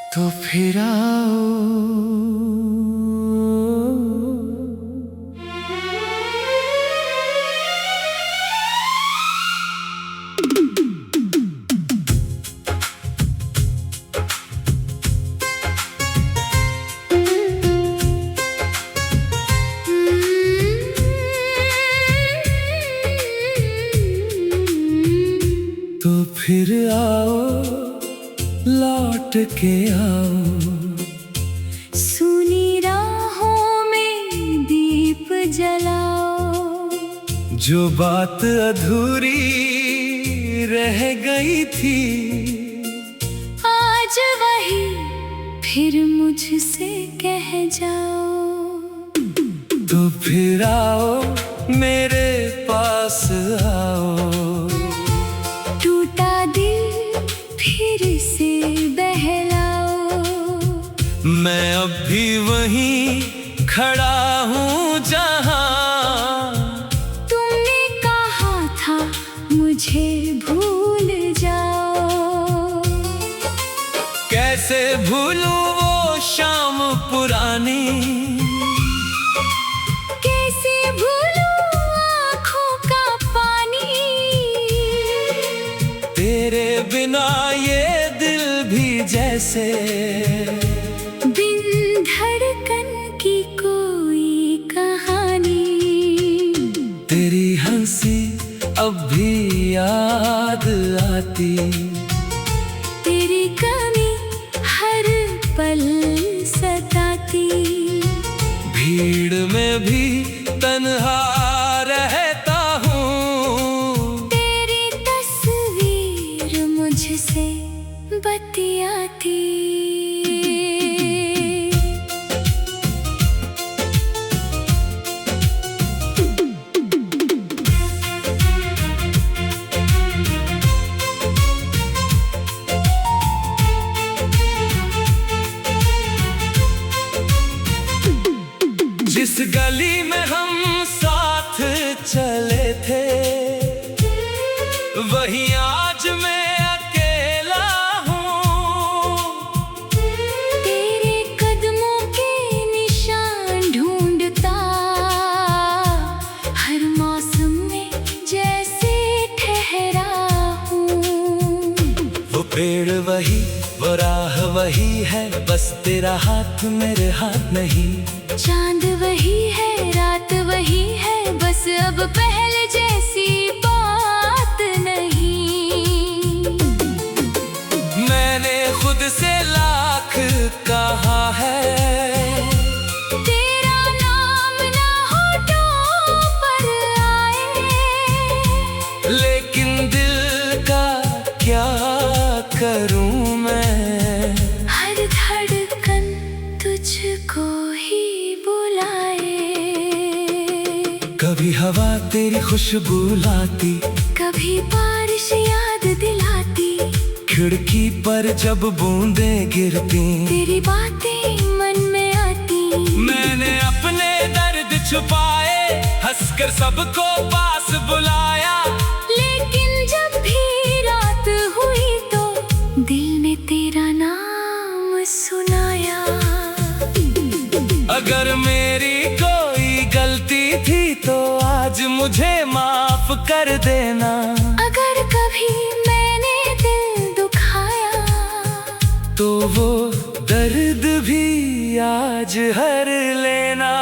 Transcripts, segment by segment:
तो फिर आओ, तो फिर आओ, लौट के आओ। सुनी राहों में दीप जलाओ। जो बात अधूरी रह गई थी, आज वही फिर मुझसे कह जाओ। तो फिर आओ, मेरे पास आओ। टूटा दिल फिर से बहलाओ। मैं अब भी वहीं खड़ा हूँ जहाँ तुमने कहा था मुझे भूल जाओ। कैसे भूलूं वो शाम पुरानी, कैसे भूलूं आँखों का पानी। तेरे बिना ये दिल भी जैसे बिन धड़कन की कोई कहानी। तेरी हंसी अब भी याद आती, तेरी कमी हर पल सताती। भीड़ में भी तन्हा रहता हूँ। तेरी तस्वीर मुझसे बतियाती। जिस गली में हम साथ चले थे, वहीं आज मैं अकेला हूँ। तेरे कदमों के निशान ढूंढता, हर मौसम में जैसे ठहरा हूँ। वो पेड़ वही, वो राह वही है, बस तेरा हाथ मेरे हाथ नहीं। चांद वही है, रात वही है, बस अब पहले जैसी बात नहीं। मैंने खुद से लाख कहा है, तेरा नाम ना होठों पर आए। लेकिन दिल का क्या करूं मैं। हर धड़कन तुझको ही बुलाए। कभी हवा तेरी खुशबू लाती, कभी बारिश याद दिलाती। खिड़की पर जब बूंदें गिरती, तेरी बातें मन में आती। मैंने अपने दर्द छुपाए, हंसकर सबको पास बुलाया। लेकिन जब भी रात हुई तो दिल ने तेरा नाम सुनाया। अगर मेरी कोई गलती थी तो आज मुझे माफ कर देना। अगर कभी मैंने दिल दुखाया तो वो दर्द भी आज हर लेना।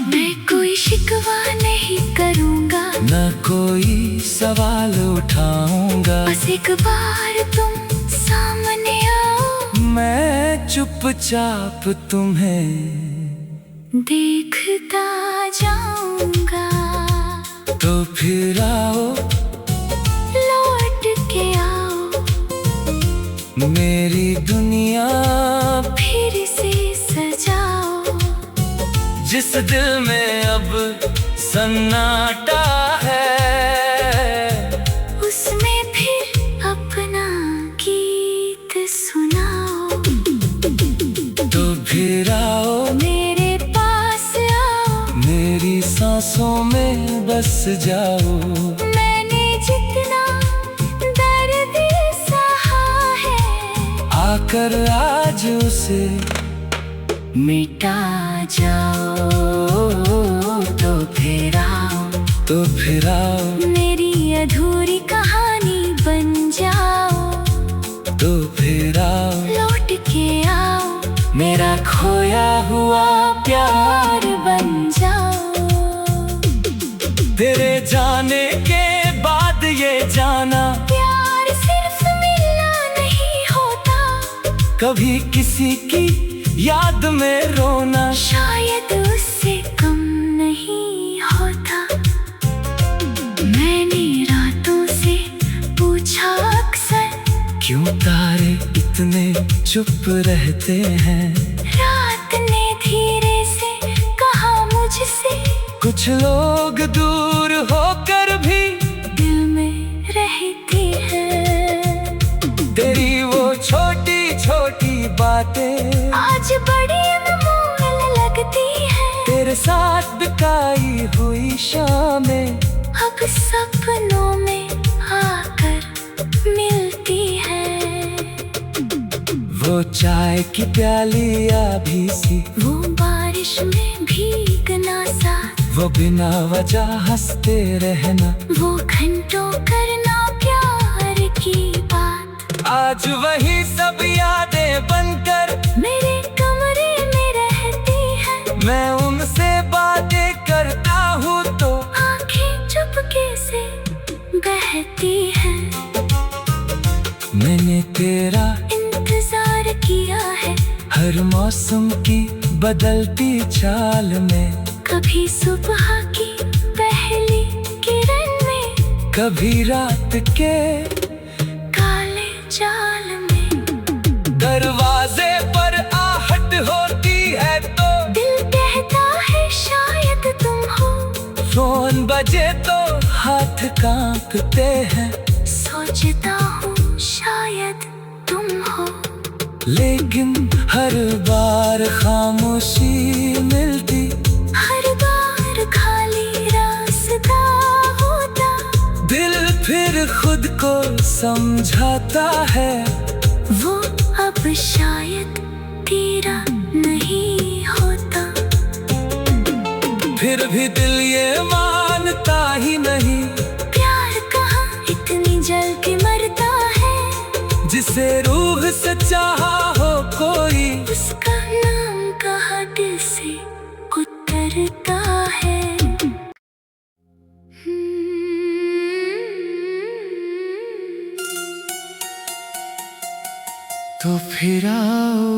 मैं कोई शिकवा नहीं करूँगा, न कोई सवाल उठाऊंगा। बस एक बार तुम सामने आओ। मैं चुपचाप तुम्हें देखता जाऊंगा। तो फिर आओ, लौट के आओ। मेरी दुनिया फिर से सजाओ। जिस दिल में अब सन्नाटा है, उसमें फिर अपना गीत सुनाओ। तो फिर आओ, मेरे पास आओ। मेरी सांसों में बस जाओ। मैंने जितना दर्द सहा है, आकर आज उसे मिटा जाओ। तो फिर आओ, मेरी अधूरी कहानी बन जाओ। तो फिर आओ, लौट के आओ, मेरा खोया हुआ प्यार बन जाओ। तेरे जाने के बाद ये जाना, प्यार सिर्फ मिलना नहीं होता, कभी किसी की याद में रोना शायद उससे कम नहीं होता। मैंने रातों से पूछा अक्सर, क्यों तारे इतने चुप रहते हैं। रात ने धीरे से कहा मुझसे, कुछ लोग दूर होकर भी दिल में रहती है। तेरी वो छोटी छोटी बातें आज बड़ी अनमोल लगती है। तेरे साथ बिताई हुई शामें अब सपनों में आकर मिलती है। वो चाय की प्याली आधी सी, वो बारिश में भीगना साथ, वो बिना वजह हंसते रहना, वो घंटों करना प्यार की बात। आज वही सब यादें बनकर मेरे कमरे में रहती है। मैं उनसे बातें करता हूँ तो आंखें चुपके से बहती है। मैंने तेरा इंतजार किया है, हर मौसम की बदलती चाल में, कभी सुबह की पहली किरण में, कभी रात के काले जाल में। दरवाजे पर आहट होती है तो दिल कहता है शायद तुम हो, फोन बजे तो हाथ कांपते हैं, सोचता हूँ शायद तुम हो। लेकिन हर बार खामोशी मिलती, हर बार खाली रास्ता होता, दिल फिर खुद को समझाता है। वो अब शायद तेरा नहीं होता। फिर भी दिल ये मानता ही नहीं, प्यार कहाँ इतनी जल्दी मरता है। जिसे रूह से चाहा हो कोई, उसका नाम कहाँ दिल से उतरता है। तो फिर आओ,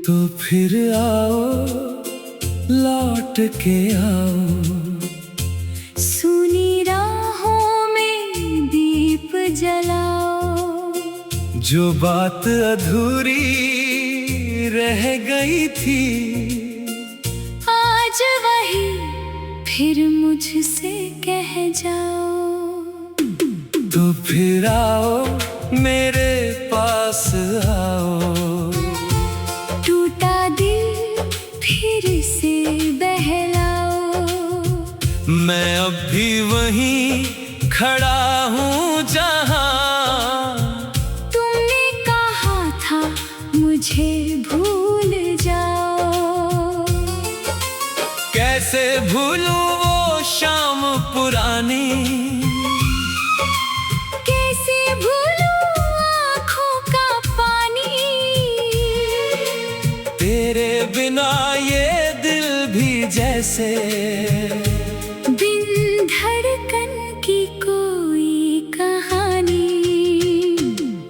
तो फिर आओ, लौट के आओ। सुनी राहों में दीप जलाओ, जो बात अधूरी रह गई थी, आज वही फिर मुझसे कह जाओ। तो फिर आओ, मेरे पास आओ। टूटा दिल फिर से बहलाओ, मैं अब भी वहीं खड़ा हूँ जहाँ तुमने कहा था मुझे भूल जाओ। कैसे भूलूं वो शाम पुरानी, कैसे भूलूं आँखों का पानी। तेरे बिना ये दिल भी जैसे बिन धड़कन की कोई कहानी।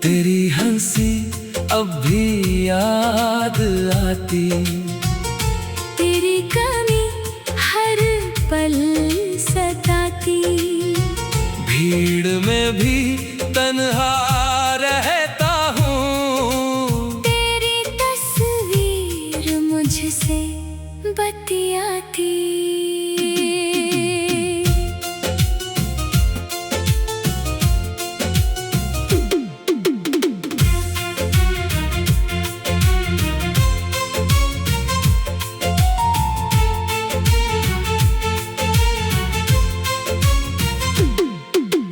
तेरी हंसी अब भी याद आती, तेरी कमी हर पल सताती। भीड़ में भी तन्हा रहता हूँ, बतियाती।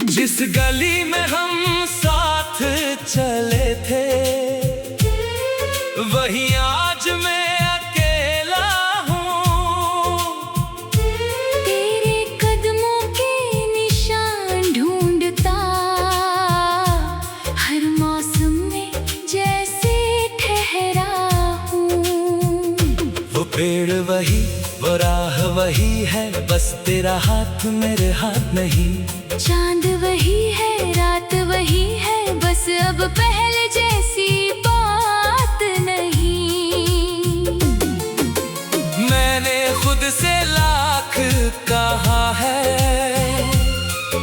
जिस गली में हम साथ चले थे, वही आज मैं अकेला हूँ। तेरे कदमों के निशान ढूंढता, हर मौसम में जैसे ठहरा हूँ। वो पेड़ वही, वो राह वही है, बस तेरा हाथ मेरे हाथ नहीं। चांद वही है, रात वही है, बस अब पहले जैसी बात नहीं। मैंने खुद से लाख कहा है,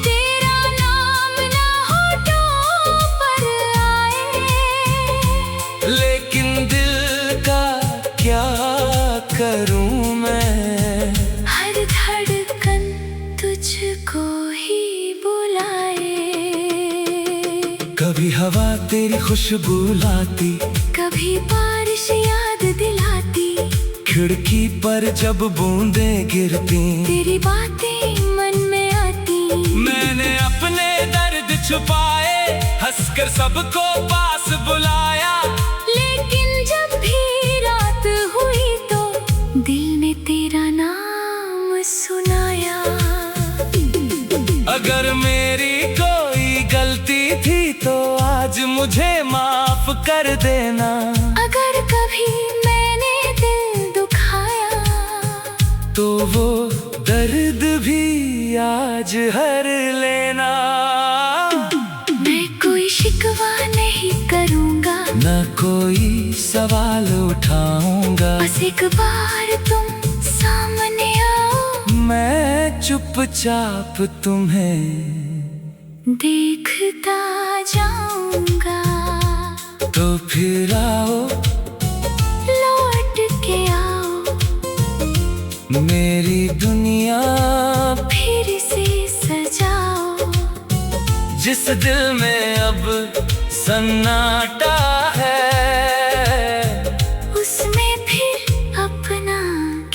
तेरा नाम ना होठों पर आए, लेकिन दिल का क्या करूं मैं। हर धड़कन तुझको ही बुलाए। कभी हवा तेरी खुशबू लाती, कभी बारिश याद दिलाती, खिड़की पर जब बूंदें गिरती, तेरी बातें मन में आती। मैंने अपने दर्द छुपाए, हंसकर सबको पास बुलाया। लेकिन जब भी रात हुई तो दिल ने तेरा नाम सुनाया। अगर मेरी कोई गलती थी तो आज मुझे माफ कर देना। अगर कभी मैंने दिल दुखाया तो वो दर्द भी आज हर लेना। मैं कोई शिकवा नहीं करूँगा, न कोई सवाल उठाऊंगा, बस एक बार तुम सामने आओ। मैं चुपचाप तुम्हें देखता जाऊंगा। तो फिर आओ, लौट के आओ, मेरी दुनिया फिर से सजाओ। जिस दिल में अब सन्नाटा है, उसमें फिर अपना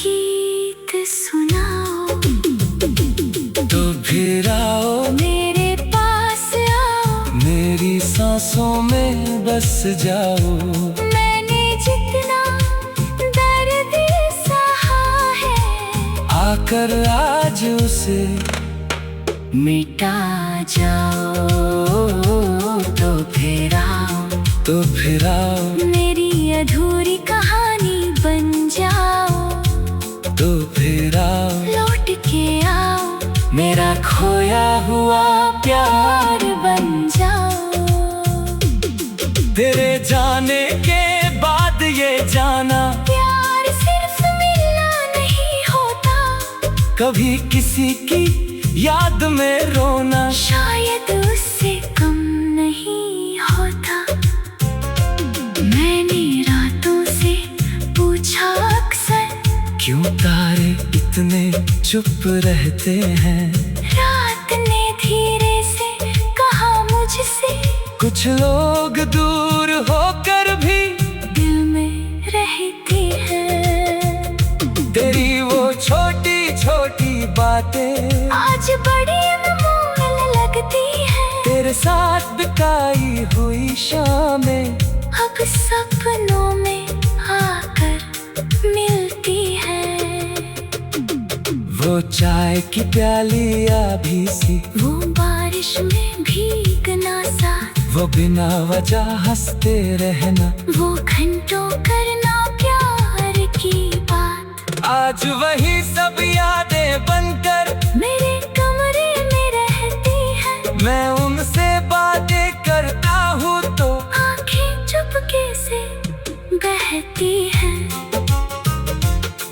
गीत सुनाओ। तो फिर आओ, मेरे पास आओ, मेरी सांसों में बस जाओ। मैंने जितना दर्द सहा है, आकर आज उसे मिटा जाओ। तो फिर आओ, तो फिर आओ, मेरी अधूरी कहानी बन जाओ। तो फिर आओ, लौट के आओ, मेरा खोया हुआ प्यार बन जाओ। तेरे जाने के बाद ये जाना, प्यार सिर्फ मिलना नहीं होता, कभी किसी की याद में रोना शायद उससे कम नहीं होता। मैंने रातों से पूछा अक्सर, क्यों तारे इतने चुप रहते हैं। रात ने धीरे से कहा मुझसे, कुछ लोग दूर होकर भी दिल में रहते हैं। तेरी वो छोटी छोटी बातें आज बड़ी अनमोल लगती है। तेरे साथ बिताई हुई शामें अब सपनों में आकर मिलती है। वो चाय की प्याली आभी सी, वो बारिश में भीगना साथ, वो बिना वजह हंसते रहना, वो घंटों करना प्यार की बात। आज वही सब यादें बनकर मेरे कमरे में रहती है। मैं उनसे बातें करता हूँ तो आंखें चुपके से बहती है।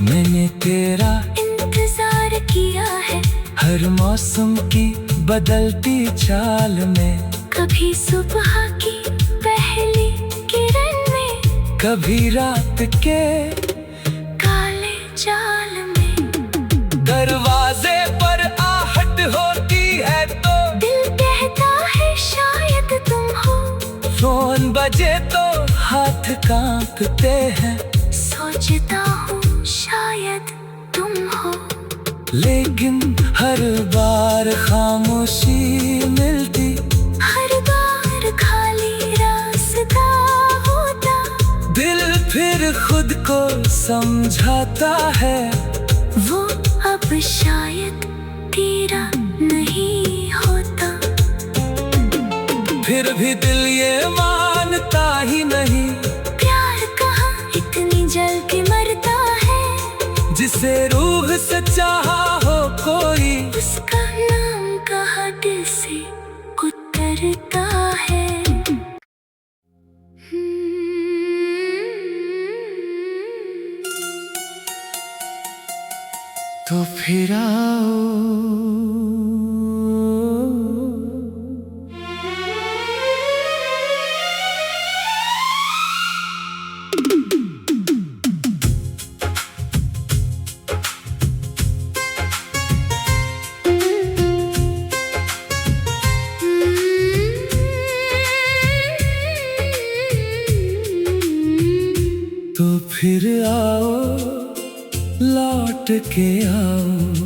मैंने तेरा इंतजार किया है, हर मौसम की बदलती चाल में, कभी सुबह की पहली किरण में, कभी रात के काले जा बजे तो हाथ कांपते हैं, सोचता हूँ शायद तुम हो, लेकिन हर बार खामोशी मिलती, हर बार खाली रास्ता होता। दिल फिर खुद को समझाता है, वो अब शायद तेरा नहीं होता। फिर भी दिल ये मानता ही नहीं, प्यार कहाँ इतनी जल के मरता है, जिसे रूह से चाहा हो कोई, उसका नाम कहाँ दिल से उतरता है। तो फिर आओ। तो फिर आओ, लौट के आओ।